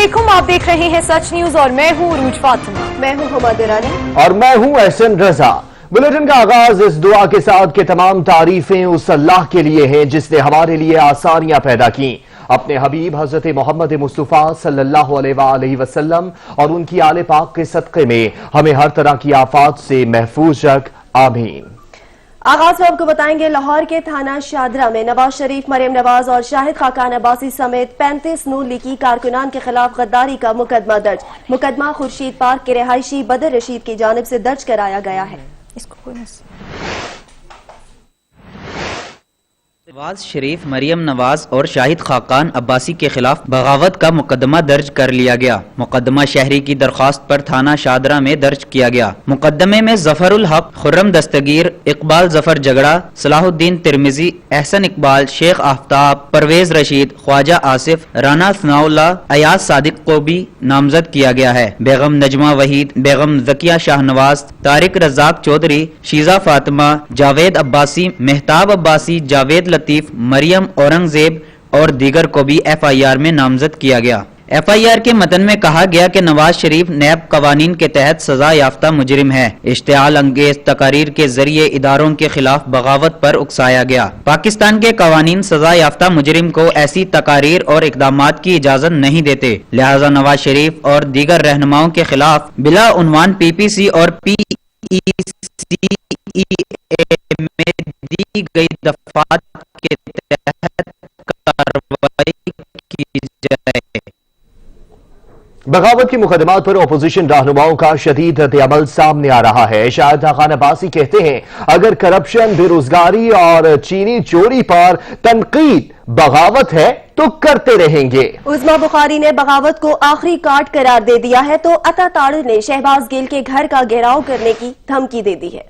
علیکم، آپ دیکھ رہے ہیں سچ نیوز اور میں ہوں عروج فاطمہ۔ میں ہوں حماد رانی اور میں ہوں احسن رضا۔ بلیٹن کا آغاز اس دعا کے ساتھ کہ تمام تعریفیں اس اللہ کے لیے ہیں جس نے ہمارے لیے آسانیاں پیدا کی، اپنے حبیب حضرت محمد مصطفیٰ صلی اللہ علیہ وآلہ وسلم اور ان کی آل پاک کے صدقے میں ہمیں ہر طرح کی آفات سے محفوظ رکھ، آمین۔ آغاز میں آپ کو بتائیں گے لاہور کے تھانہ شادرہ میں نواز شریف، مریم نواز اور شاہد خاقان عباسی سمیت 35 نون لیگی کارکنان کے خلاف غداری کا مقدمہ درج۔ مقدمہ خورشید پارک کے رہائشی بدر رشید کی جانب سے درج کرایا گیا ہے۔ نواز شریف، مریم نواز اور شاہد خاقان عباسی کے خلاف بغاوت کا مقدمہ درج کر لیا گیا۔ مقدمہ شہری کی درخواست پر تھانہ شادرہ میں درج کیا گیا۔ مقدمے میں ظفر الحق، خرم دستگیر، اقبال ظفر جگڑا، صلاح الدین ترمذی، احسن اقبال، شیخ آفتاب، پرویز رشید، خواجہ آصف، رانا ثناء اللہ، ایاز صادق کو بھی نامزد کیا گیا ہے۔ بیگم نجمہ وحید، بیگم ذکیہ شاہ نواز، طارق رزاق چودھری، شیزہ فاطمہ، جاوید عباسی، مہتاب عباسی، جاوید لطیف، مریم اورنگزیب اور دیگر کو بھی ایف آئی آر میں نامزد کیا گیا۔ ایف آئی آر کے متن میں کہا گیا کہ نواز شریف نیب قوانین کے تحت سزا یافتہ مجرم ہے۔ اشتعال انگیز تقاریر کے ذریعے اداروں کے خلاف بغاوت پر اکسایا گیا۔ پاکستان کے قوانین سزا یافتہ مجرم کو ایسی تقاریر اور اقدامات کی اجازت نہیں دیتے، لہذا نواز شریف اور دیگر رہنماؤں کے خلاف بلا عنوان پی پی سی اور پی ای سی ای اے میں دی گئی دفعات کے تحت کارروائی کی جائے۔ بغاوت کے مقدمات پر اپوزیشن رہنماؤں کا شدید رد عمل سامنے آ رہا ہے۔ شاہد خاقان عباسی کہتے ہیں اگر کرپشن، بے روزگاری اور چینی چوری پر تنقید بغاوت ہے تو کرتے رہیں گے۔ عظما بخاری نے بغاوت کو آخری کارڈ قرار دے دیا ہے تو عطا تاڑ نے شہباز گل کے گھر کا گھیراؤ کرنے کی دھمکی دے دی ہے۔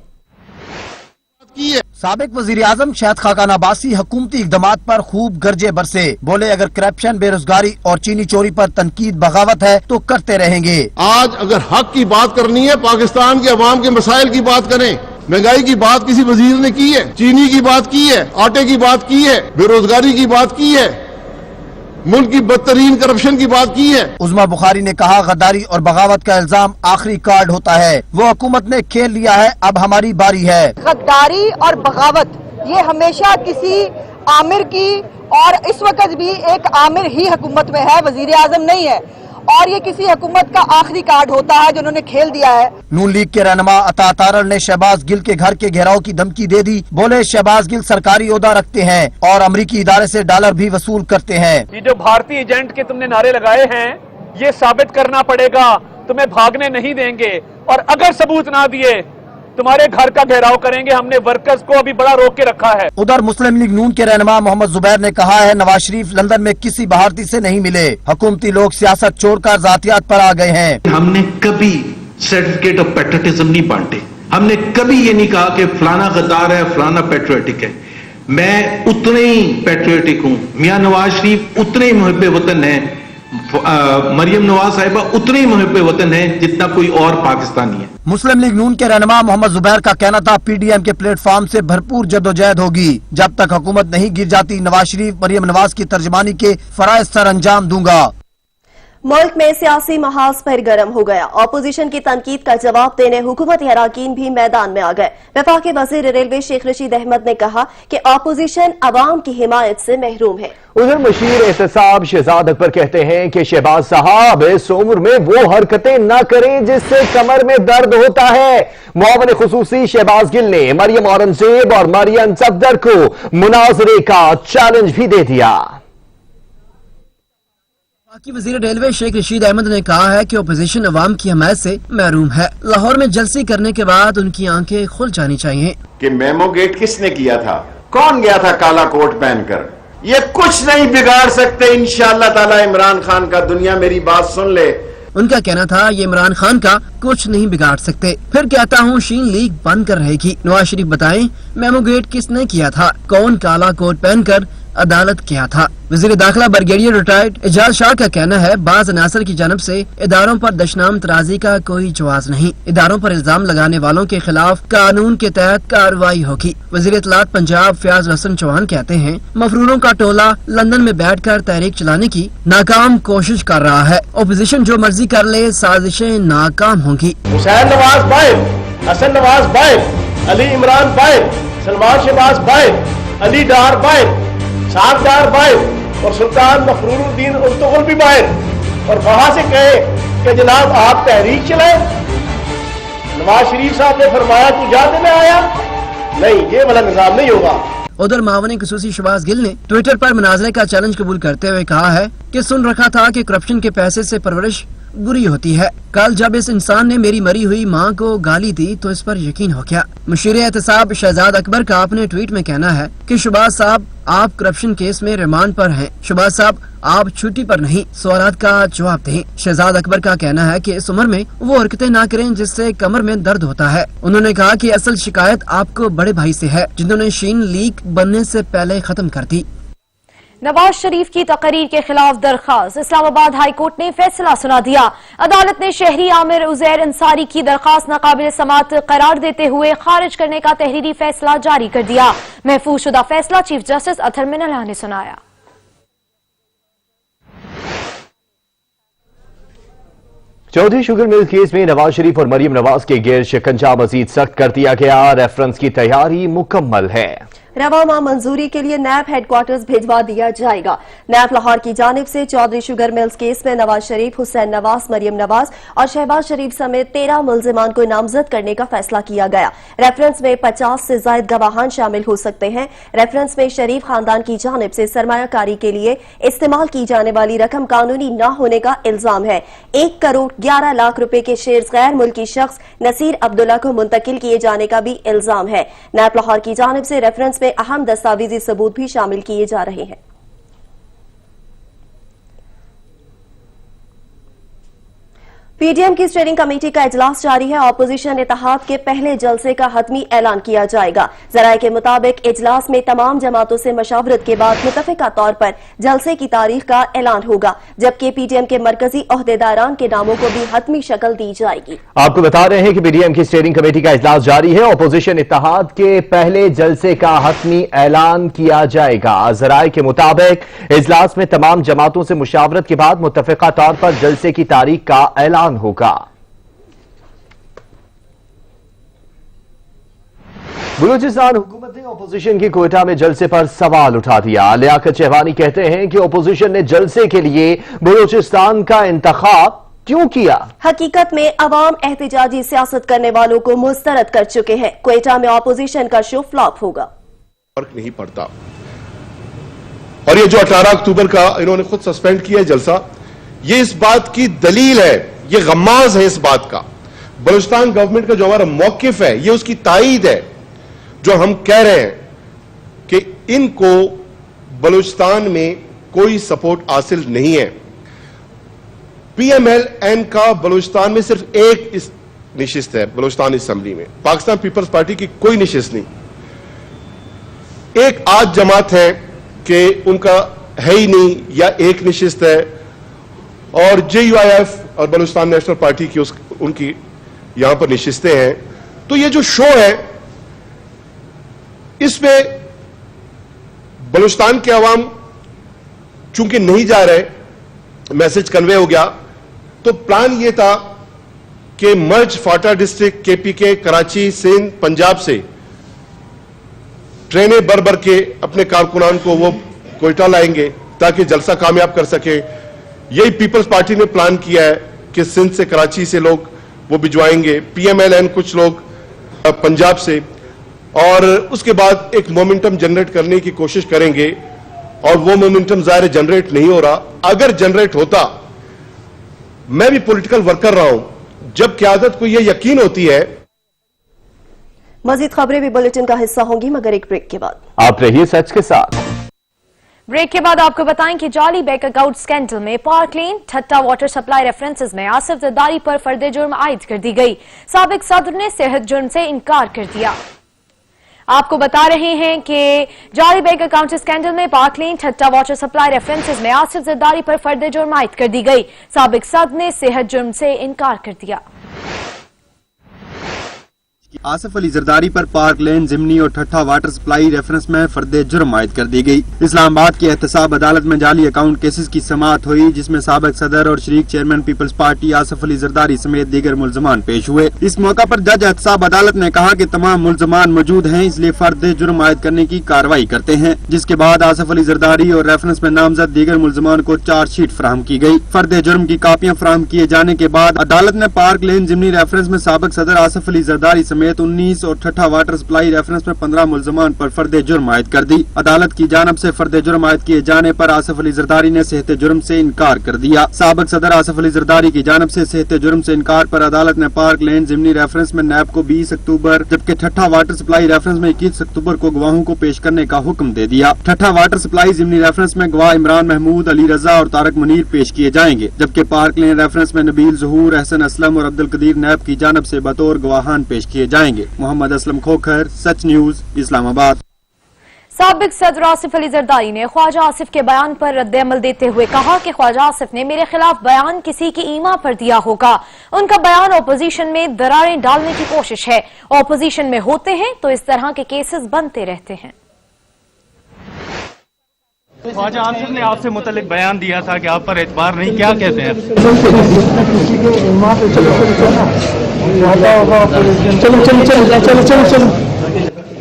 سابق وزیراعظم شاہد خاقان عباسی حکومتی اقدامات پر خوب گرجے برسے، بولے اگر کرپشن، بے روزگاری اور چینی چوری پر تنقید بغاوت ہے تو کرتے رہیں گے۔ آج اگر حق کی بات کرنی ہے، پاکستان کے عوام کے مسائل کی بات کریں، مہنگائی کی بات کسی وزیر نے کی ہے، چینی کی بات کی ہے، آٹے کی بات کی ہے، بے روزگاری کی بات کی ہے، ملک کی بدترین کرپشن کی بات کی ہے۔ عظما بخاری نے کہا غداری اور بغاوت کا الزام آخری کارڈ ہوتا ہے، وہ حکومت نے کھیل لیا ہے، اب ہماری باری ہے۔ غداری اور بغاوت یہ ہمیشہ کسی آمر کی، اور اس وقت بھی ایک آمر ہی حکومت میں ہے، وزیر اعظم نہیں ہے، اور یہ کسی حکومت کا آخری کارڈ ہوتا ہے جو انہوں نے کھیل دیا ہے۔ نون لیگ کے رہنما عطا تارڑ نے شہباز گل کے گھر کے گھیراؤ کی دھمکی دے دی، بولے شہباز گل سرکاری عہدہ رکھتے ہیں اور امریکی ادارے سے ڈالر بھی وصول کرتے ہیں۔ یہ جو بھارتی ایجنٹ کے تم نے نعرے لگائے ہیں یہ ثابت کرنا پڑے گا، تمہیں بھاگنے نہیں دیں گے، اور اگر ثبوت نہ دیے تمہارے گھر کا گھیراؤ کریں گے۔ ہم نے ورکرز کو ابھی بڑا روک کے رکھا ہے۔ ادھر مسلم لیگ نون کے رہنما محمد زبیر نے کہا ہے نواز شریف لندن میں کسی بھارتی سے نہیں ملے، حکومتی لوگ سیاست چھوڑ کر ذاتیات پر آ گئے ہیں۔ ہم نے کبھی سرٹیفکیٹ آف پیٹریوٹزم نہیں بانٹے، ہم نے کبھی یہ نہیں کہا کہ فلانا غدار ہے، فلانا پیٹریوٹک ہے۔ میں اتنے ہی پیٹریوٹک ہوں، میاں نواز شریف اتنے ہی محب وطن ہیں، مریم نواز صاحبہ اتنے ہی محب وطن ہیں جتنا کوئی اور پاکستانی ہے۔ مسلم لیگ نون کے رہنما محمد زبیر کا کہنا تھا پی ڈی ایم کے پلیٹ فارم سے بھرپور جدوجہد ہوگی، جب تک حکومت نہیں گر جاتی نواز شریف مریم نواز کی ترجمانی کے فرائض سر انجام دوں گا۔ ملک میں سیاسی محاذ پر گرم ہو گیا، اپوزیشن کی تنقید کا جواب دینے حکومتی اراکین بھی میدان میں آ گئے۔ وفاقی وزیر ریلوے شیخ رشید احمد نے کہا کہ اپوزیشن عوام کی حمایت سے محروم ہے۔ ادھر مشیر احتساب شہزاد اکبر کہتے ہیں کہ شہباز صاحب اس عمر میں وہ حرکتیں نہ کریں جس سے کمر میں درد ہوتا ہے۔ معاون خصوصی شہباز گل نے مریم اورنگزیب اور مریم صفدر کو مناظرے کا چیلنج بھی دے دیا۔ وفاقی وزیر ریلوے شیخ رشید احمد نے کہا ہے کہ اپوزیشن عوام کی حمایت سے محروم ہے۔ لاہور میں جلسے کرنے کے بعد ان کی آنکھیں کھل جانی چاہیے۔ کہ میمو گیٹ کس نے کیا تھا، کون گیا تھا کالا کوٹ پہن کر، یہ کچھ نہیں بگاڑ سکتے انشاءاللہ تعالی عمران خان کا۔ دنیا میری بات سن لے، ان کا کہنا تھا یہ عمران خان کا کچھ نہیں بگاڑ سکتے۔ پھر کہتا ہوں شین لیگ بند کر رہے گی۔ نواز شریف بتائیں میمو گیٹ کس نے کیا تھا، کون کالا کوٹ پہن کر अदालत किया था। वज़ीर दाखिला ब्रिगेडियर रिटायर्ड एजाज शाह का कहना है, बाज अनासर की जानब से इदारों पर दशनाम तराजी का कोई जवाज नहीं। इदारों पर इल्जाम लगाने वालों के खिलाफ कानून के तहत कार्रवाई होगी। वज़ीर इत्तलात पंजाब फयाज हसन चौहान कहते हैं, मफरूरों का टोला लंदन में बैठकर तहरीक चलाने की नाकाम कोशिश कर रहा है। ओपोजिशन जो मर्जी कर ले, साजिशें नाकाम होंगी। हुसैन नवाज बाहर, हसन नवाज बाहर, अली इमरान बाहर, सलमान शहबाज बाहर, अली डार बाहर, साद डार बाहर और सुल्तान मफरूरुद्दीन उर्तुगुल भी बाहर। और वहां से कहे कि जनाब आप तहरीक चलाएं। नवाज शरीफ साहब ने फरमाया तू जा देने आया, नहीं, ये वाला निजाम नहीं होगा। उधर मावने खसूसी शहबाज गिल ने ट्विटर पर मुनाजरे का चैलेंज कबूल करते हुए कहा है कि सुन रखा था कि करप्शन के पैसे से परवरिश बुरी होती है। कल जब इस इंसान ने मेरी मरी हुई माँ को गाली दी तो इस पर यकीन हो गया। मुशीर एहतसाब शहजाद अकबर का अपने ट्वीट में कहना है कि शहबाज साहब आप करप्शन केस में रिमांड पर हैं। शहबाज साहब आप छुट्टी पर नहीं, सवालात का जवाब दें। शहजाद अकबर का कहना है कि इस उम्र में वो हरकतें ना करें जिससे कमर में दर्द होता है। उन्होंने कहा कि असल शिकायत आपको बड़े भाई से है जिन्होंने शीन लीक बनने से पहले खत्म कर दी। नवाज शरीफ की तकरीर के खिलाफ दरखास्त, इस्लामाबाद हाई कोर्ट ने फैसला सुना दिया। अदालत ने शहरी आमिर उजैर अंसारी की दरखास्त नाकाबिल समाअत करार देते हुए खारिज करने का तहरीरी फैसला जारी कर दिया। महफूज शुदा फैसला चीफ जस्टिस अतर मिनल्लाह ने सुनाया। चौधरी शुगर मिल केस में नवाज शरीफ और मरियम नवाज के गैर शिकंजा मजीद सख्त कर दिया गया। रेफरेंस की तैयारी मुकम्मल है। रवा माह मंजूरी के लिए नैब हेडक्वार्टर्स भिजवा दिया जाएगा। नैब लाहौर की जानिब से चौधरी शुगर मिल्स केस में नवाज शरीफ, हुसैन नवाज, मरियम नवाज और शहबाज शरीफ समेत 13 मुल्जिमान को नामजद करने का फैसला किया गया। रेफरेंस में 50 से ज्यादा गवाहान शामिल हो सकते हैं। रेफरेंस में शरीफ खानदान की जानिब से सरमायाकारी के लिए इस्तेमाल की जाने वाली रकम कानूनी न होने का इल्जाम है। 1 करोड़ 11 लाख रुपए के शेयर्स गैर मुल्की शख्स नसीर अब्दुल्ला को मुंतकिल किए जाने का भी इल्जाम है। नैब लाहौर की जानिब से रेफरेंस में अहम दस्तावेजी सबूत भी शामिल किए जा रहे हैं। पीडीएम की स्टीयरिंग कमेटी का इजलास जारी है। ऑपोजिशन इत्तेहाद के पहले जलसे का हतमी ऐलान किया जाएगा। जराये के मुताबिक इजलास में तमाम जमातों से मशावरत के बाद मुतफिका तौर पर जलसे की तारीख का ऐलान होगा, जबकि पीडीएम के मरकजी ओहदेदारान के नामों को भी हतमी शक्ल दी जाएगी। आपको बता रहे हैं कि पीडीएम की स्टीयरिंग कमेटी का इजलास जारी है। ऑपोजिशन इत्तेहाद के पहले जलसे का हतमी ऐलान किया जाएगा। जराये के मुताबिक इजलास में तमाम जमातों से मुशावरत के बाद मुतफिका तौर पर जलसे की तारीख का ऐलान होगा। बलूचिस्तान हुकूमत ने अपोजिशन की कोयटा में जलसे पर सवाल उठा दिया। लियाकत शहबानी कहते हैं कि अपोजिशन ने जलसे के लिए बलूचिस्तान का इंतखाब क्यों किया। हकीकत में अवाम एहतजाजी सियासत करने वालों को मुस्तरद कर चुके हैं। कोयटा में अपोजिशन का शो फ्लॉप होगा। फर्क नहीं पड़ता। और ये जो 18 अक्टूबर का इन्होंने खुद सस्पेंड किया जलसा, ये इस बात की दलील है, ये गम्माज है इस बात का। बलूचिस्तान गवर्नमेंट का जो हमारा मौकिफ है, ये उसकी तायीद है। जो हम कह रहे हैं कि इनको बलूचिस्तान में कोई सपोर्ट हासिल नहीं है। पीएमएल-एन का बलूचिस्तान में सिर्फ एक निशिस्त है, बलूचिस्तान असेंबली में। पाकिस्तान पीपल्स पार्टी की कोई निशिस्त नहीं। एक आज जमात है कि उनका है ही नहीं, या एक निशिस्त है, और JUIF और बलूचिस्तान नेशनल पार्टी की उनकी यहां पर निशिस्तें हैं। तो ये जो शो है, इसमें बलूचिस्तान के अवाम चूंकि नहीं जा रहे, मैसेज कन्वे हो गया, तो प्लान ये था कि मर्ज फाटा डिस्ट्रिक्ट KPK कराची, सिंध, पंजाब से ट्रेनें भर भर के अपने कारकुनान को वो कोयटा लाएंगे ताकि जलसा कामयाब कर सके। यही पीपल्स पार्टी ने प्लान किया है कि सिंध से, कराची से लोग वो भिजवाएंगे, PMLN कुछ लोग पंजाब से, और उसके बाद एक मोमेंटम जनरेट करने की कोशिश करेंगे। और वो मोमेंटम ज़ाहिर जनरेट नहीं हो रहा। अगर जनरेट होता, मैं भी पॉलिटिकल वर्कर रहा हूं, जब क़यादत को यह यकीन होती है। मजीद खबरें भी बुलेटिन का हिस्सा होंगी, मगर एक ब्रेक के बाद। आप रहिए सच के साथ। ब्रेक के बाद आपको बताएं कि जाली बैंक अकाउंट स्कैंडल में पार्क लेन ठट्टा वाटर सप्लाई रेफरेंसेस में आसिफ जरदारी पर फर्द जुर्म आयद कर दी गई। साबिक सदर ने सेहत जुर्म से इनकार कर दिया। آپ کو بتا رہے ہیں کہ جعلی بینک اکاؤنٹ اسکینڈل میں پارک لین ٹھٹا واٹر سپلائی ریفرنسز میں آصف زرداری پر فرد جرم عائد کر دی گئی. سابق صدر نے صحت جرم سے انکار کر دیا. آصف علی زرداری پر پارک لین ضمنی اور ٹھٹا واٹر سپلائی ریفرنس میں فرد جرم عائد کر دی گئی. اسلام آباد کی احتساب عدالت میں جعلی اکاؤنٹ کیسز کی سماعت ہوئی جس میں سابق صدر اور شریک چیئرمین پیپلز پارٹی آصف علی زرداری سمیت دیگر ملزمان پیش ہوئے. اس موقع پر جج احتساب عدالت نے کہا کہ تمام ملزمان موجود ہیں اس لیے فرد جرم عائد کرنے کی کارروائی کرتے ہیں، جس کے بعد آصف علی زرداری اور ریفرنس میں نامزد دیگر ملزمان کو چارج شیٹ فراہم کی گئی. فرد جرم کی کاپیاں فراہم کیے جانے کے بعد عدالت نے پارک لین ضمنی ریفرنس میں سابق صدر آصف علی زرداری سمیت 19 اور ٹھٹا واٹر سپلائی ریفرنس میں 15 ملزمان پر فرد جرم عائد کر دی. عدالت کی جانب سے فرد جرم عائد کیے جانے پر آصف علی زرداری نے صحت جرم سے انکار کر دیا. سابق صدر آصف علی زرداری کی جانب سے صحت جرم سے انکار پر عدالت نے پارک لین ضمنی ریفرنس میں نیب کو 20 اکتوبر جبکہ ٹھٹا واٹر سپلائی ریفرنس میں 21 اکتوبر کو گواہوں کو پیش کرنے کا حکم دے دیا. ٹھٹا واٹر سپلائی ضمنی ریفرنس میں گواہ عمران محمود، علی رضا اور طارق منیر پیش کیے جائیں گے، جبکہ پارک لین ریفرنس میں نبیل ظہور، احسن اسلم اور عبدالقدیر نیب کی جانب سے بطور گواہان پیش کیے جائیں گے. محمد اسلم کھوکھر، سچ نیوز، اسلام آباد. سابق صدر آصف علی زرداری نے خواجہ آصف کے بیان پر رد عمل دیتے ہوئے کہا کہ خواجہ آصف نے میرے خلاف بیان کسی کی ایما پر دیا ہوگا. ان کا بیان اپوزیشن میں دراریں ڈالنے کی کوشش ہے. اپوزیشن میں ہوتے ہیں تو اس طرح کے کیسز بنتے رہتے ہیں. خواجہ آصف نے آپ سے متعلق بیان دیا تھا کہ آپ پر اعتبار نہیں، کیا کہتے ہیں؟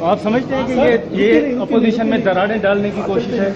آپ سمجھتے ہیں کہ یہ اپوزیشن میں دراریں ڈالنے کی کوشش ہے؟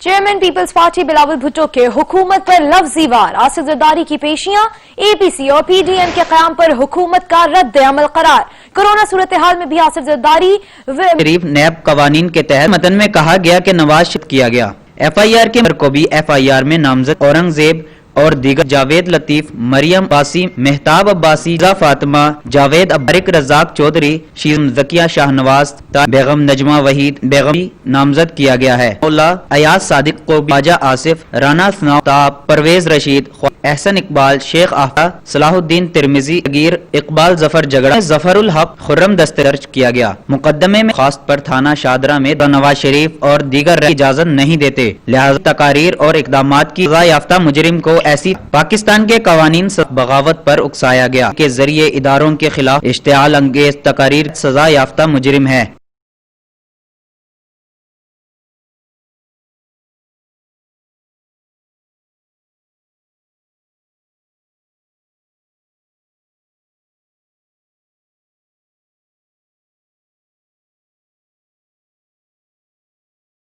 چیئرمین پیپلز پارٹی بلاول بھٹو کے حکومت پر لفظی وار، آصف زرداری کی پیشیاں اے پی سی اور پی ڈی ایم کے قیام پر حکومت کا رد عمل قرار. کورونا صورتحال میں بھی آصف زرداری شریف نیب قوانین کے تحت متن میں کہا گیا کہ نواز شریف کیا گیا. ایف آئی آر کے کو بھی ایف آئی آر میں نامزد اورنگزیب اور دیگر جاوید لطیف، مریم عباسی، مہتاب عباسی، فاطمہ، جاوید ابارک، رزاق چودھری، شیزم زکیہ شاہ نواز، بیگم نجمہ وحید بیگم نامزد کیا گیا ہے. مولا ایاز صادق کو خواجہ آصف، رانا ثناء، پرویز رشید، احسن اقبال، شیخ آفا، صلاح الدین ترمذی، غیر اقبال ظفر جگڑا، ظفر الحق، خرم دستہ درج کیا گیا. مقدمے میں خاص پر تھانہ شادرہ میں نواز شریف اور دیگر اجازت نہیں دیتے، لہذا تقاریر اور اقدامات کی سزا یافتہ مجرم کو ایسی پاکستان کے قوانین سے بغاوت پر اکسایا گیا کے ذریعے اداروں کے خلاف اشتعال انگیز تقاریر سزا یافتہ مجرم ہے.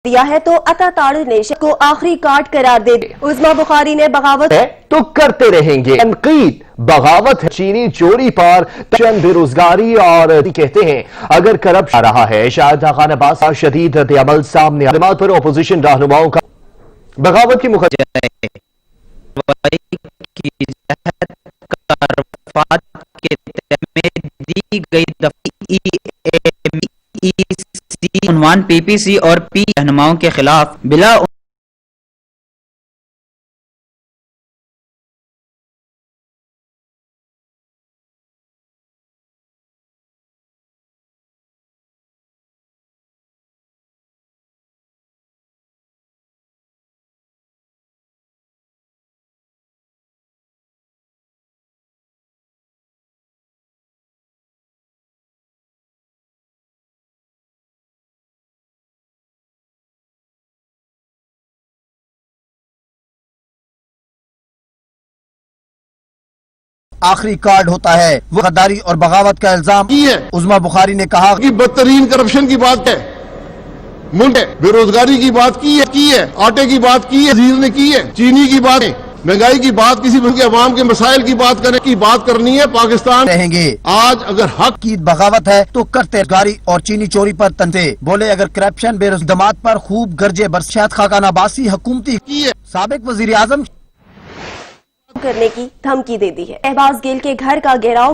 دیا ہے تو عطا تاڑ نیشن کو آخری کارڈ قرار دے دی. عظما بخاری نے بغاوت تو کرتے رہیں گے. تنقید بغاوت ہے، چینی چوری پر چند بے روزگاری اور کہتے ہیں اگر کرپشن آ رہا ہے شاہد خان عباس کا شدید رد عمل سامنے علامات پر اپوزیشن رہنماؤں کا بغاوت کی دی گئی عنوان پی پی سی اور پی رہنماؤں کے خلاف بلا آخری کارڈ ہوتا ہے وہ غداری اور بغاوت کا الزام کی ہے. عظما بخاری نے کہا کہ بدترین کرپشن کی بات ہے، ملک بے روزگاری کی بات کی ہے، آٹے کی بات کی ہے، وزیر نے کی ہے، چینی کی بات ہے، مہنگائی کی بات، کسی ملک کے عوام کے مسائل کی بات کرنی ہے. پاکستان رہیں گے. آج اگر حق کی بغاوت ہے تو کرتے گاری اور چینی چوری پر تنتے بولے اگر کرپشن بے روزگاری پر خوب گرجے برشاد خاقان عباسی حکومتی کی ہے، سابق وزیر اعظم کرنے کی دھمکی دے دی ہے. شہباز گل کے گھر کا گھیراؤ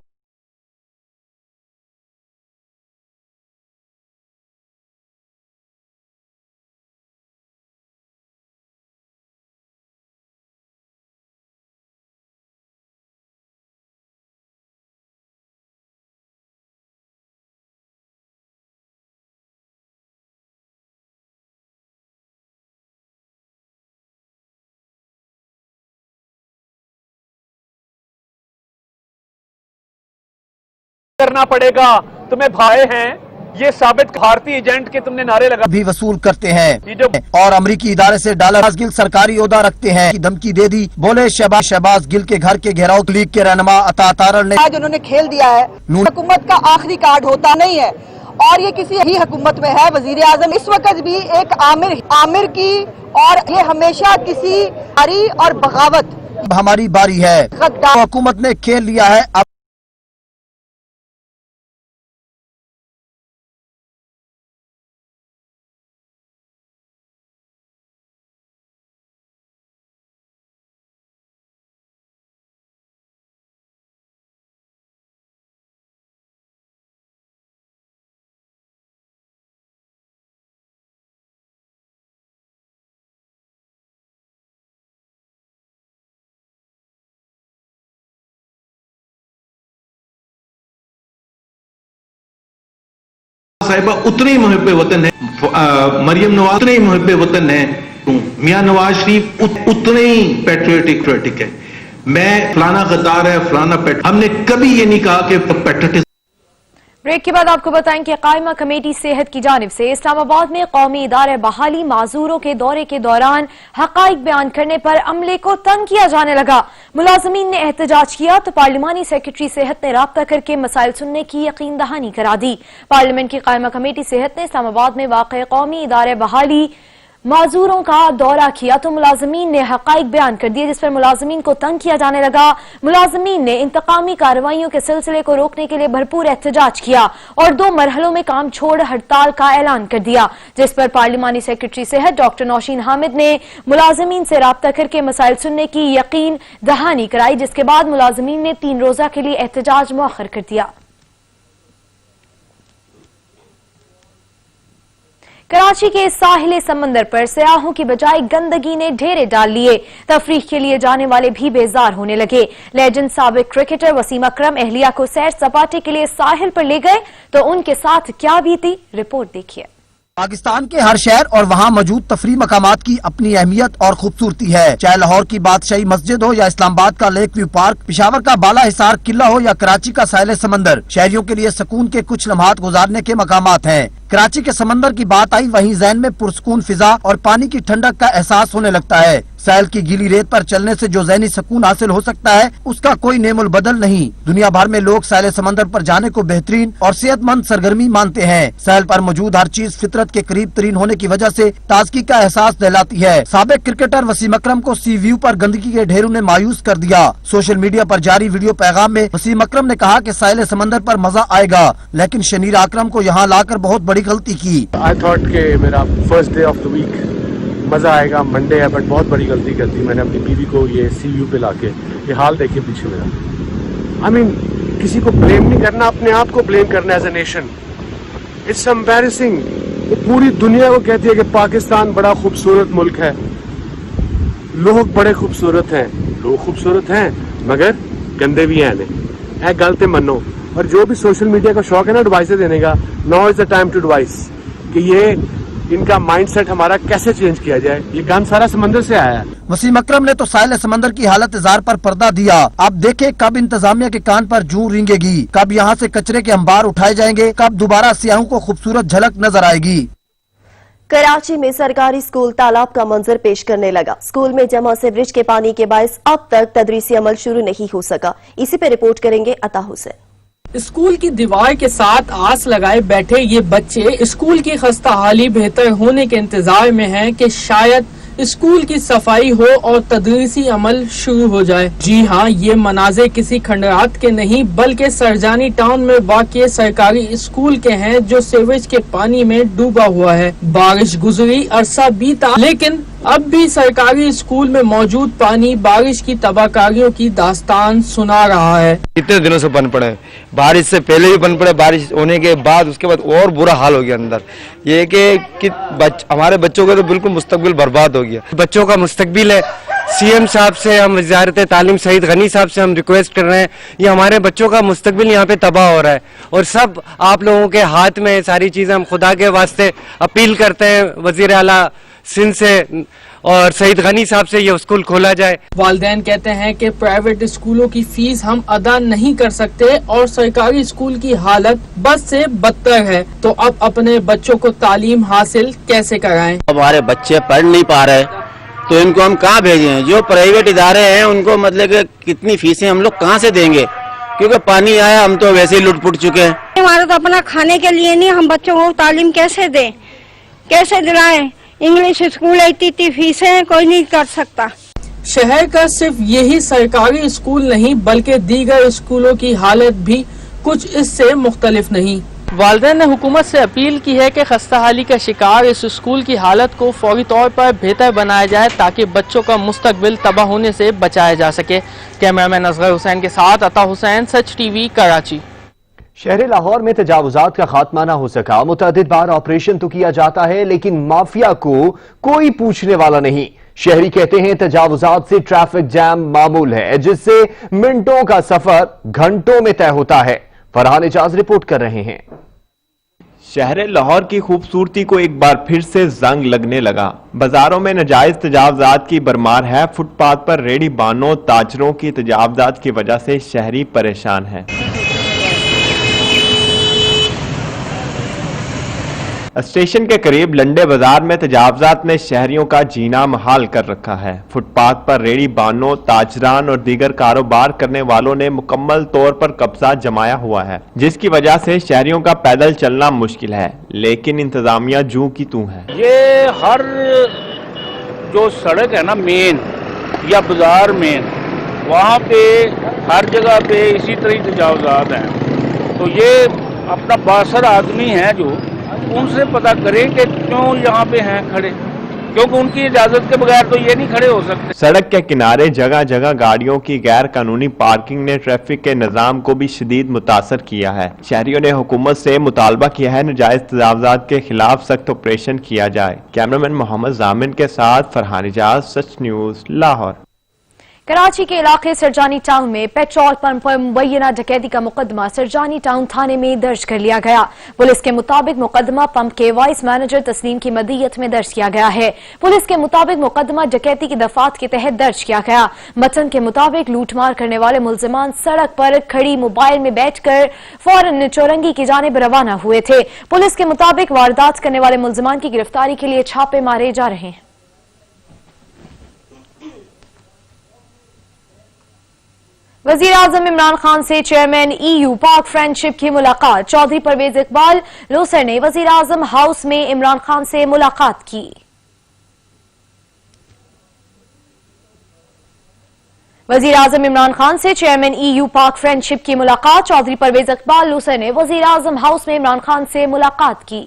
करना पड़ेगा, तुम्हें भाए हैं, ये साबित भारतीय एजेंट के तुमने नारे लगा भी वसूल करते हैं और अमरीकी इदारे से डॉलर गिल सरकारी ओहदा रखते हैं की धमकी दे दी। बोले शहबाज गिल के घर के घेराव लीग के रहनुमा अता तारड़ ने आज उन्होंने खेल दिया है। हुकूमत का आखिरी कार्ड होता नहीं है और ये किसी ही हुकूमत में है। वजीर आजम इस वक्त भी एक आमिर की, और ये हमेशा किसी हरी और बगावत हमारी बारी है। हुकूमत ने खेल लिया है। अब साहिबा उतने ही मुहिब वतन है, मरियम नवाज उतने ही मुहिब वतन है, मियां नवाज शरीफ उतने ही पैट्रियोटिक है। मैं फलाना गद्दार है, फलाना हमने कभी ये नहीं कहा कि पैट्रियटिज्म। ब्रेक के बाद आपको बताएं कि कायमा कमेटी सेहत की जानिब से इस्लामाबाद में कौमी इदारे बहाली माजूरों के दौरे के दौरान हकाइक बयान करने पर अमले को तंग किया जाने लगा। मुलाजमीन ने एहतजाज किया तो पार्लिमानी सेक्रेटरी सेहत ने राब्ता करके मसाइल सुनने की यकीन दहानी करा दी। पार्लियामेंट की कायमा कमेटी सेहत ने इस्लामाबाद में वाक़ कौमी इदारे बहाली माजूरों का दौरा किया तो मुलाजमीन ने हकाइक बयान कर दिए, जिस पर मुलाजमीन को तंग किया जाने लगा। मुलाजमीन ने इंतकामी कार्रवाइयों के सिलसिले को रोकने के लिए भरपूर एहतजाज किया और 2 मरहलों में काम छोड़ हड़ताल का ऐलान कर दिया, जिस पर पार्लिमानी सेक्रेटरी सेहत डॉक्टर नौशीन हामिद ने मुलाजमीन से राब्ता करके मसाइल सुनने की यकीन दहानी कराई, जिसके बाद मुलाजमीन ने 3 रोजा के लिए एहतजाज मुअख्खर कर दिया। कराची के साहिल समंदर पर सयाहों की बजाय गंदगी ने ढेरे डाल लिए। तफरीह के लिए जाने वाले भी बेजार होने लगे। लेजेंड साबिक क्रिकेटर वसीम अकरम एहलिया को सैर सपाटे के लिए साहिल पर ले गए तो उनके साथ क्या बीती, रिपोर्ट देखिए। पाकिस्तान के हर शहर और वहाँ मौजूद तफरी मकामात की अपनी अहमियत और खूबसूरती है। चाहे लाहौर की बादशाही मस्जिद हो या इस्लामाबाद का लेक व्यू पार्क, पिशावर का बाला हिसार किला हो या कराची का साहिल समंदर, शहरियों के लिए सुकून के कुछ लम्हात गुजारने के मकामात हैं। कराची के समंदर की बात आई, वहीं ज़हन में पुरसकून फिजा और पानी की ठंडक का एहसास होने लगता है। साहिल की गीली रेत पर चलने से जो ज़हनी सुकून हासिल हो सकता है उसका कोई नेमुल बदल नहीं। दुनिया भर में लोग साहिल समंदर पर जाने को बेहतरीन और सेहतमंद सरगर्मी मानते हैं। साहिल पर मौजूद हर चीज फितरत के करीब तरीन होने की वजह से ताजगी का एहसास दिलाती है। साबिक क्रिकेटर वसीम अकरम को सी व्यू पर गंदगी के ढेरों ने मायूस कर दिया। सोशल मीडिया पर जारी वीडियो पैगाम में वसीम अकरम ने कहा कि साहिल समंदर पर मजा आएगा, लेकिन शनीरा अकरम को यहाँ लाकर बहुत बड़ी गलती की। आई थॉट के मेरा first day of the week मजा आएगा, मंडे है, बट बहुत बड़ी गलती कर दी मैंने अपनी बीवी को ये सी व्यू पे लाके। ये हाल देखिए पीछे मेरा। आई मीन किसी को ब्लेम नहीं करना, अपने आप को ब्लेम करना as a nation. It's embarrassing. वो पूरी दुनिया को कहती है कि पाकिस्तान बड़ा खूबसूरत मुल्क है, लोग बड़े खूबसूरत हैं, लोग खूबसूरत हैं मगर गंदे भी हैं। नहीं गल ते मनो। और जो भी सोशल मीडिया का शौक है ना एडवाइस देने का, now is the time to advice कि ये इनका माइंडसेट हमारा कैसे चेंज किया जाए। ये गंद सारा समंदर से आया है। वसीम अकरम ने तो साहिल समंदर की हालत इज़ार पर पर्दा दिया। अब देखे कब इंतजामिया के कान पर जूं रेंगेगी, कब यहाँ से कचरे के अंबार उठाए जाएंगे, कब दोबारा सियाहों को खूबसूरत झलक नजर आएगी। कराची में सरकारी स्कूल तालाब का मंजर पेश करने लगा। स्कूल में जमा सीवरेज के पानी के बायस अब तक तदरीसी अमल शुरू नहीं हो सका। इसी पे रिपोर्ट करेंगे अता हुसैन। स्कूल की दीवार के साथ आस लगाए बैठे ये बच्चे स्कूल की खस्ता हाली बेहतर होने के इंतजार में हैं कि शायद स्कूल की सफाई हो और तदरीसी अमल शुरू हो जाए। जी हाँ, ये मनाज़े किसी खंडरात के नहीं बल्कि सरजानी टाउन में वाक़ सरकारी स्कूल के हैं जो सीवरेज के पानी में डूबा हुआ है। बारिश गुजरी, अरसा बीता, लेकिन अब भी सरकारी स्कूल में मौजूद पानी बारिश की तबाहकारियों की दास्तान सुना रहा है। कितने दिनों से बंद पड़े, बारिश से पहले भी बंद पड़े, बारिश होने के बाद उसके बाद और बुरा हाल हो गया अंदर। ये कि हमारे बच्चों का तो बिल्कुल मुस्तकबिल बर्बाद हो गया। बच्चों का मुस्तकबिल है। सीएम साहब से हम, वज़ारत तालीम सईद गनी साहब से हम रिक्वेस्ट कर रहे हैं, ये हमारे बच्चों का मुस्तकबिल यहाँ पे तबाह हो रहा है और सब आप लोगों के हाथ में सारी चीजें। हम खुदा के वास्ते अपील करते हैं वजीर आला सिंध से اور سعید غنی صاحب سے یہ اسکول کھولا جائے. والدین کہتے ہیں کہ پرائیویٹ اسکولوں کی فیس ہم ادا نہیں کر سکتے اور سرکاری اسکول کی حالت بد سے بدتر ہے، تو اب اپنے بچوں کو تعلیم حاصل کیسے کرائیں؟ ہمارے بچے پڑھ نہیں پا رہے تو ان کو ہم کہاں بھیجیں؟ جو پرائیویٹ ادارے ہیں ان کو مطلب کہ کتنی فیسیں ہم لوگ کہاں سے دیں گے، کیونکہ پانی آیا ہم تو ویسے ہی لٹ پٹ چکے ہیں. ہمارا تو اپنا کھانے کے لیے نہیں، ہم بچوں کو تعلیم کیسے دیں، کیسے دلائیں؟ انگلش اسکول اتنی فیسیں کوئی نہیں کر سکتا. شہر کا صرف یہی سرکاری اسکول نہیں بلکہ دیگر اسکولوں کی حالت بھی کچھ اس سے مختلف نہیں. والدین نے حکومت سے اپیل کی ہے کہ خستہ حالی کا شکار اس اسکول کی حالت کو فوری طور پر بہتر بنایا جائے تاکہ بچوں کا مستقبل تباہ ہونے سے بچایا جا سکے. کیمرامین اصغر حسین کے ساتھ عطا حسین، سچ ٹی وی، کراچی. شہر لاہور میں تجاوزات کا خاتمہ نہ ہو سکا. متعدد بار آپریشن تو کیا جاتا ہے لیکن مافیا کو کوئی پوچھنے والا نہیں. شہری کہتے ہیں تجاوزات سے ٹریفک جام معمول ہے جس سے منٹوں کا سفر گھنٹوں میں طے ہوتا ہے. فرحان اجاز رپورٹ کر رہے ہیں. شہر لاہور کی خوبصورتی کو ایک بار پھر سے زنگ لگنے لگا. بازاروں میں ناجائز تجاوزات کی بھرمار ہے. فٹ پاتھ پر ریڑھی بانوں تاجروں کی تجاوزات کی وجہ سے شہری پریشان ہیں. اسٹیشن کے قریب لنڈے بازار میں تجاوزات نے شہریوں کا جینا محال کر رکھا ہے. فٹ پاتھ پر ریڑھی بانوں، تاجران اور دیگر کاروبار کرنے والوں نے مکمل طور پر قبضہ جمایا ہوا ہے جس کی وجہ سے شہریوں کا پیدل چلنا مشکل ہے. لیکن انتظامیہ جوں کی توں ہے. یہ ہر جو سڑک ہے نا مین یا بازار مین، وہاں پہ ہر جگہ پہ اسی طرح تجاوزات ہیں. تو یہ اپنا باثر آدمی ہیں جو ان سے پتہ کریں کہ کیوں یہاں پہ ہیں کھڑے، کیونکہ ان کی اجازت کے بغیر تو یہ نہیں کھڑے ہو سکتے. سڑک کے کنارے جگہ جگہ گاڑیوں کی غیر قانونی پارکنگ نے ٹریفک کے نظام کو بھی شدید متاثر کیا ہے. شہریوں نے حکومت سے مطالبہ کیا ہے ناجائز تجاوزات کے خلاف سخت آپریشن کیا جائے. کیمرامین محمد ضامن کے ساتھ فرحان اجاز، سچ نیوز، لاہور. کراچی کے علاقے سرجانی ٹاؤن میں پیٹرول پمپ پر مبینہ ڈکیتی کا مقدمہ سرجانی ٹاؤن تھانے میں درج کر لیا گیا. پولیس کے مطابق مقدمہ پمپ کے وائس مینیجر تسلیم کی مدیت میں درج کیا گیا ہے. پولیس کے مطابق مقدمہ ڈکیتی کی دفعات کے تحت درج کیا گیا. متن کے مطابق لوٹ مار کرنے والے ملزمان سڑک پر کھڑی موبائل میں بیٹھ کر فوراً چورنگی کی جانب روانہ ہوئے تھے. پولیس کے مطابق واردات کرنے والے ملزمان کی گرفتاری کے لیے چھاپے مارے جا رہے ہیں. وزیر اعظم عمران خان سے چیئرمین ای یو پاک فرینڈشپ کی ملاقات. چودھری پرویز اقبال لوسر نے وزیر اعظم ہاؤس میں عمران خان سے ملاقات کی. وزیر اعظم عمران خان سے چیئرمین ای یو پاک فرینڈشپ کی ملاقات. چودھری پرویز اقبال لوسر نے وزیر اعظم ہاؤس میں عمران خان سے ملاقات کی.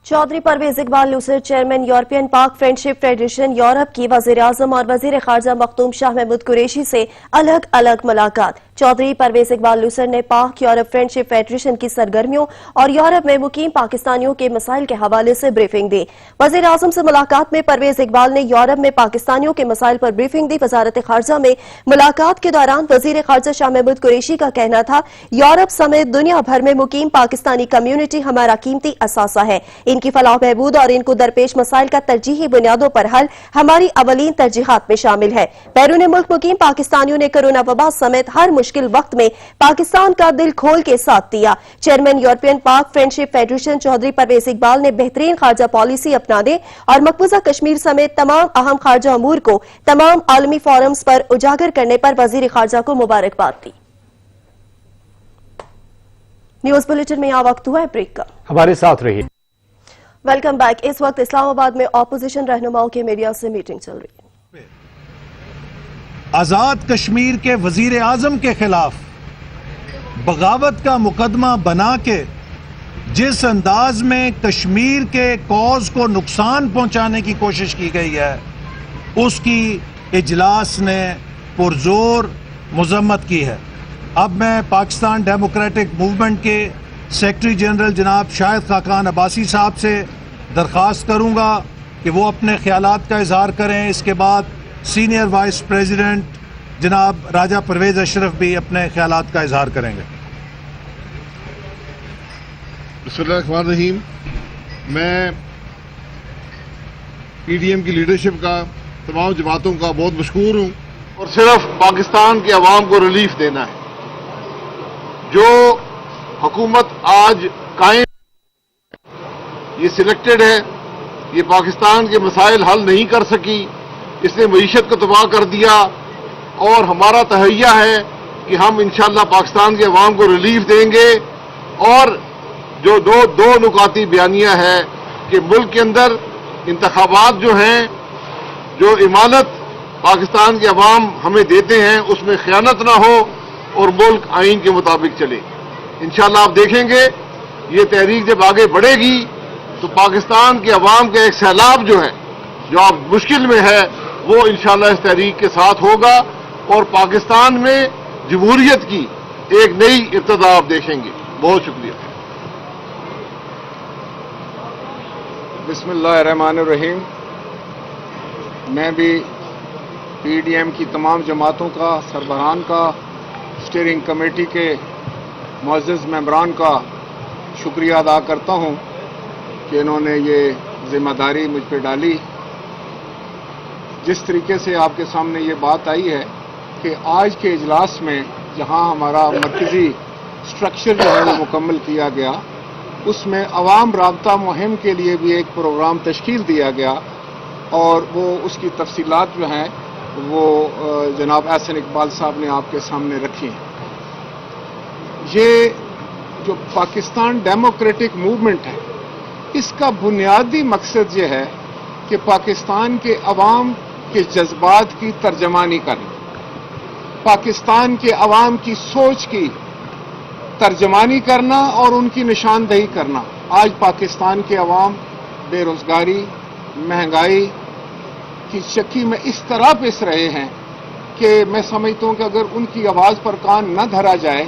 چودھری پرویز اقبال لوسر چیئرمین یورپین پاک فرینڈشپ فیڈریشن یورپ کی وزیر اعظم اور وزیر خارجہ مختوم شاہ محمود قریشی سے الگ الگ ملاقات. چودھری پرویز اقبال لوسر نے پاک یورپ فرینڈشپ فیڈریشن کی سرگرمیوں اور یورپ میں مقیم پاکستانیوں کے مسائل کے حوالے سے بریفنگ دی. وزیر اعظم سے ملاقات میں پرویز اقبال نے یورپ میں پاکستانیوں کے مسائل پر بریفنگ دی. وزارت خارجہ میں ملاقات کے دوران وزیر خارجہ شاہ محمود قریشی کا کہنا تھا یورپ سمیت دنیا بھر میں مقیم پاکستانی کمیونٹی ہمارا قیمتی اثاثہ ہے. ان کی فلاح بہبود اور ان کو درپیش مسائل کا ترجیحی بنیادوں پر حل ہماری اولین ترجیحات میں شامل ہے. بیرون ملک مقیم پاکستانیوں نے کرونا وبا سمیت ہر مشکل وقت میں پاکستان کا دل کھول کے ساتھ دیا. چیئرمین یورپین پاک فرینڈشپ فیڈریشن چودھری پرویز اقبال نے بہترین خارجہ پالیسی اپنانے اور مقبوضہ کشمیر سمیت تمام اہم خارجہ امور کو تمام عالمی فورمز پر اجاگر کرنے پر وزیر خارجہ کو مبارکباد دی. نیوز بلیٹن میں وقت ہوا ہے بریک کا. ہمارے ساتھ رہیے. Welcome back. اس وقت اسلام آباد میں اپوزیشن رہنماؤں کے میڈیا سے میٹنگ چل رہی ہے. آزاد کشمیر کے وزیر اعظم کے خلاف بغاوت کا مقدمہ بنا کے جس انداز میں کشمیر کے کوز کو نقصان پہنچانے کی کوشش کی گئی ہے اس کی اجلاس نے پرزور مذمت کی ہے. اب میں پاکستان ڈیموکریٹک موومنٹ کے سیکرٹری جنرل جناب شاہد خاقان عباسی صاحب سے درخواست کروں گا کہ وہ اپنے خیالات کا اظہار کریں. اس کے بعد سینئر وائس پریزیڈنٹ جناب راجہ پرویز اشرف بھی اپنے خیالات کا اظہار کریں گے. बिस्मिल्लाहिर्रहमानिर्रहीम। मैं PDM की लीडरशिप का, तमाम जमातों का बहुत मशकूर हूँ और सिर्फ पाकिस्तान के अवाम को रिलीफ देना है। जो हुकूमत आज कायम, ये सिलेक्टेड है, ये पाकिस्तान के मसाइल हल नहीं कर सकी, इसने मईशत को तबाह कर दिया और हमारा तहैया है कि हम इंशाअल्लाह पाकिस्तान के अवाम को रिलीफ देंगे। और जो दो नुकाती बयानियां है कि मुल्क के अंदर इंतखाबात जो हैं, जो इमानत पाकिस्तान के अवाम हमें देते हैं, उसमें खयानत ना हो और मुल्क आइन के मुताबिक चले। इंशाअल्लाह आप देखेंगे ये तहरीक जब आगे बढ़ेगी तो पाकिस्तान के अवाम का एक सैलाब जो है, जो आप मुश्किल में है, वो इंशाअल्लाह इस तहरीक के साथ होगा और पाकिस्तान में जमहूरियत की एक नई इब्तिदा आप देखेंगे। बहुत शुक्रिया। बिस्मिल्लाहिर्रहमानिर्रहीम। मैं भी PDM की तमाम जमातों का, सरबराहान का, स्टीयरिंग कमेटी के मुअज़्ज़ज़ मेंबरान का शुक्रिया अदा करता हूं कि इन्होंने ये जिम्मेदारी मुझ पर डाली। जिस तरीके से आपके सामने ये बात आई है कि आज के इजलास में जहां हमारा मरकज़ी स्ट्रक्चर जो है वो मुकम्मल किया गया, उसमें अवाम राब्ता मुहिम के लिए भी एक प्रोग्राम तश्कील दिया गया और वो उसकी तफसीलात जो हैं वो जनाब एहसन इकबाल साहब ने आपके सामने रखी हैं। ये जो पाकिस्तान डेमोक्रेटिक मूवमेंट है, इसका बुनियादी मकसद ये है कि पाकिस्तान के अवाम के जज्बात की तर्जमानी करना, पाकिस्तान के अवाम की सोच की तर्जमानी करना और उनकी निशानदही करना। आज पाकिस्तान के अवाम बेरोजगारी, महंगाई की चक्की में इस तरह पिस रहे हैं कि मैं समझता हूं कि अगर उनकी आवाज़ पर कान न धरा जाए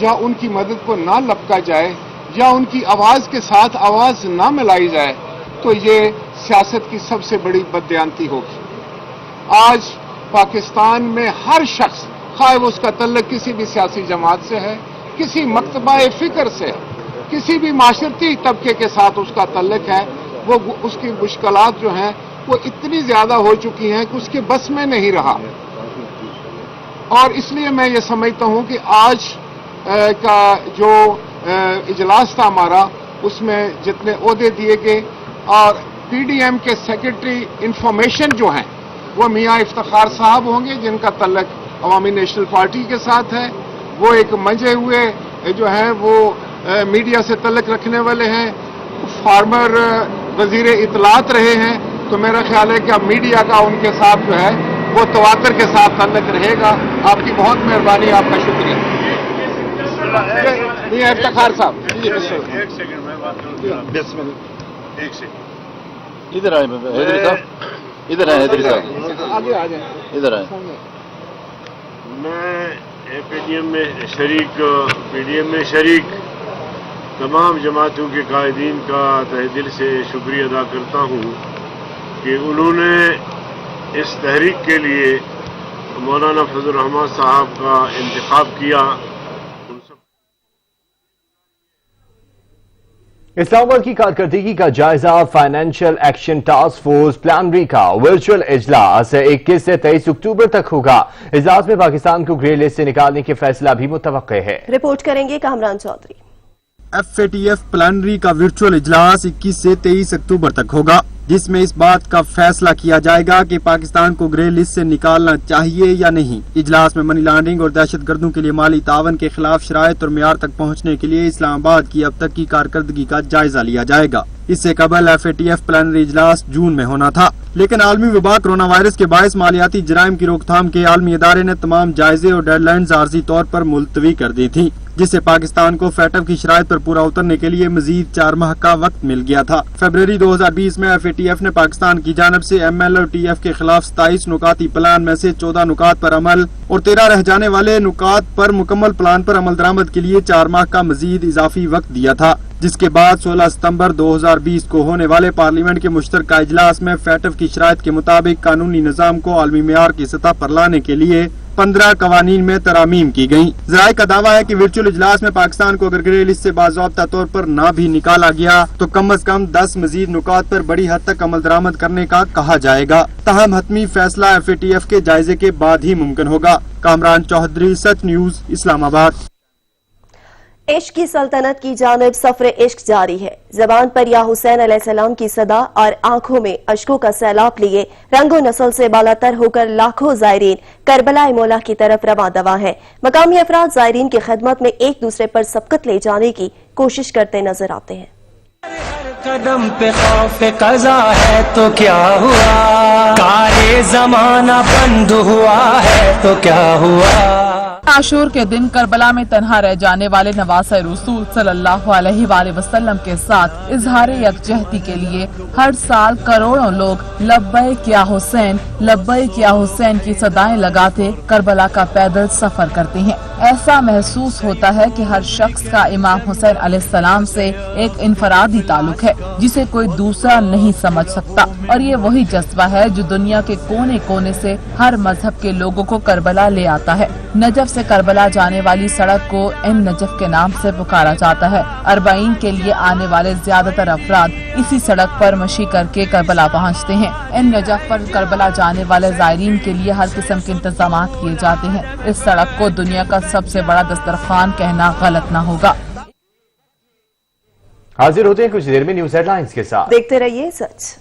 या उनकी मदद को ना लपका जाए या उनकी आवाज़ के साथ आवाज़ ना मिलाई जाए तो ये सियासत की सबसे बड़ी बददियानती होगी। आज पाकिस्तान में हर शख्स, खाए उसका तल्लुक किसी भी सियासी जमात से है, किसी मकतबा फिक्र से, किसी भी माशरती तबके के साथ उसका तल्लुक है, वो उसकी मुश्किलात जो हैं वो इतनी ज्यादा हो चुकी हैं कि उसके बस में नहीं रहा। और इसलिए मैं ये समझता हूं कि आज का जो इजलास था हमारा, उसमें जितने ओहदे दिए गए और PDM के सेक्रेटरी इंफॉर्मेशन जो हैं वो मियां इफ्तिखार साहब होंगे, जिनका तल्लुक अवामी नेशनल पार्टी के साथ है। वो एक मंजे हुए जो हैं वो मीडिया से तल्लुक रखने वाले हैं, फार्मर वजीर इतलात रहे हैं। तो मेरा ख्याल है कि अब मीडिया का उनके साथ जो है वो तवातर के साथ तल्लुक रहेगा। आपकी बहुत मेहरबानी, आपका शुक्रिया। मियां इफ्तिखार साहब, एक सेकंड में बात करूं। एक सेकंड इधर आए, हैदरी साहब इधर आए, हैदरी साहब आगे आ जाए, इधर आए। मैं PDM में शरीक तमाम जमातों के कायदीन का तहे दिल से शुक्रिया अदा करता हूँ कि उन्होंने इस तहरीक के लिए मौलाना फजल रहमान साहब का इंतखाब किया। इस्लामाबाद की कारकर्दगी का जायजा financial action task force plenary का वर्चुअल इजलास 21 से 23 अक्टूबर तक होगा। इजलास में पाकिस्तान को ग्रे लिस्ट से निकालने की फैसला भी मुतवक्के है। रिपोर्ट करेंगे कामरान चौधरी। FATF प्लानरी का वर्चुअल इजलास 21 से 23 अक्टूबर तक होगा, जिसमें इस बात का फैसला किया जाएगा कि पाकिस्तान को ग्रे लिस्ट से निकालना चाहिए या नहीं। इजलास में मनी लॉन्ड्रिंग और दहशत गर्दों के लिए माली तावन के खिलाफ शराइत और मियार तक पहुँचने के लिए इस्लामाबाद की अब तक की कारकर्दगी का जायजा लिया जाएगा। इससे कबल FATF प्लानरी इजलास जून में होना था, लेकिन आलमी वबा कोरोना वायरस के बायस मालियाती जराइम की रोकथाम के आलमी इदारे ने तमाम जायजे और डेडलाइंस आर्जी तौर पर मुलतवी कर दी थी, जिससे पाकिस्तान को FATF की शराइत पर पूरा उतरने के लिए मजीद 4 माह का वक्त मिल गया था। फरवरी 2020 में FATF ने पाकिस्तान की जानब से ML और TF के खिलाफ 27 नुकाती प्लान में से 14 नुकात पर अमल और 13 रह जाने वाले नुकात पर मुकम्मल प्लान पर अमल दरामद के लिए 4 माह का मजीद इजाफी वक्त दिया था, जिसके बाद 16 सितंबर 2020 को होने वाले पार्लियामेंट के मुश्तरका इजलास में FATF की शराइत के मुताबिक कानूनी निज़ाम को आलमी मेयार की सतह पर लाने के लिए 15 कवानीन में तरामीम की गयी। ज़राए का दावा है कि वर्चुअल इजलास में पाकिस्तान को अगर ग्रे लिस्ट से बाज़ाब्ता तौर पर न भी निकाला गया तो कम अज कम 10 मजीद नुकात पर बड़ी हद तक अमल दरामद करने का कहा जाएगा। तहम हतमी फैसला FATF के जायजे के बाद ही मुमकिन होगा। कामरान चौधरी, सच न्यूज, इस्लामाबाद। इश्क की सल्तनत की जानिब सफर इश्क जारी है। जबान पर या हुसैन अलैहिस्सलाम की सदा और आंखों में अश्कों का सैलाब लिए रंगो नस्ल से बालातर होकर लाखों जायरीन करबला मौला की तरफ रवां दवा है। मकामी अफराद जायरीन की खिदमत में एक दूसरे पर सबकत ले जाने की कोशिश करते नजर आते हैं। कदम पे खौफ कज़ा है तो क्या हुआ, कारे जमाना बंद हुआ है तो क्या हुआ। आशूर के दिन करबला में तन्हा रह जाने वाले नवासे रसूल सल्लल्लाहु अलैहि वसल्लम के साथ इजहार यकजहती के लिए हर साल करोड़ों लोग लब्बैक या हुसैन की सदाएं लगाते करबला का पैदल सफर करते हैं। ऐसा महसूस होता है कि हर शख्स का इमाम हुसैन अलैहिस्सलाम से एक इनफरादी ताल्लुक है जिसे कोई दूसरा नहीं समझ सकता, और ये वही जज्बा है जो दुनिया के कोने कोने से हर मजहब के लोगों को करबला ले आता है। नजफ से करबला जाने वाली सड़क को इन नजफ के नाम से पुकारा जाता है। अरबाइन के लिए आने वाले ज्यादातर अफराद इसी सड़क पर मशी करके करबला पहुंचते हैं। इन नजफ पर करबला जाने वाले जायरीन के लिए हर किस्म के इंतजाम किए जाते हैं। इस सड़क को दुनिया का सबसे बड़ा दस्तरखान कहना गलत न होगा। हाजिर होते हैं कुछ देर में न्यूज हेडलाइंस के साथ। देखते रहिए सच।